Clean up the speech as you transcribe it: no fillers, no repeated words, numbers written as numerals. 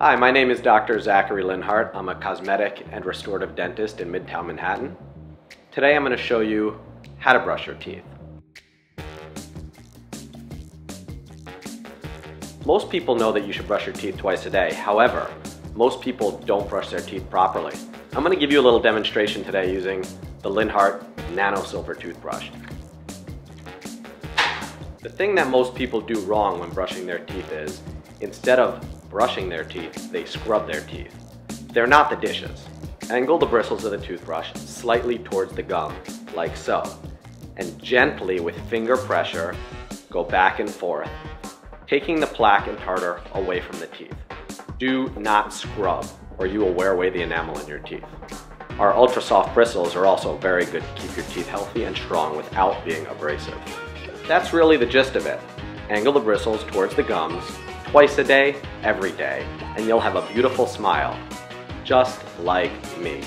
Hi, my name is Dr. Zachary Linhart. I'm a cosmetic and restorative dentist in Midtown Manhattan. Today I'm going to show you how to brush your teeth. Most people know that you should brush your teeth twice a day. However, most people don't brush their teeth properly. I'm going to give you a little demonstration today using the Linhart Nano Silver toothbrush. The thing that most people do wrong when brushing their teeth is, instead of brushing their teeth, they scrub their teeth. They're not the dishes. Angle the bristles of the toothbrush slightly towards the gum, like so, and gently with finger pressure, go back and forth, taking the plaque and tartar away from the teeth. Do not scrub, or you will wear away the enamel in your teeth. Our ultra soft bristles are also very good to keep your teeth healthy and strong without being abrasive. That's really the gist of it. Angle the bristles towards the gums, twice a day, every day, and you'll have a beautiful smile, just like me.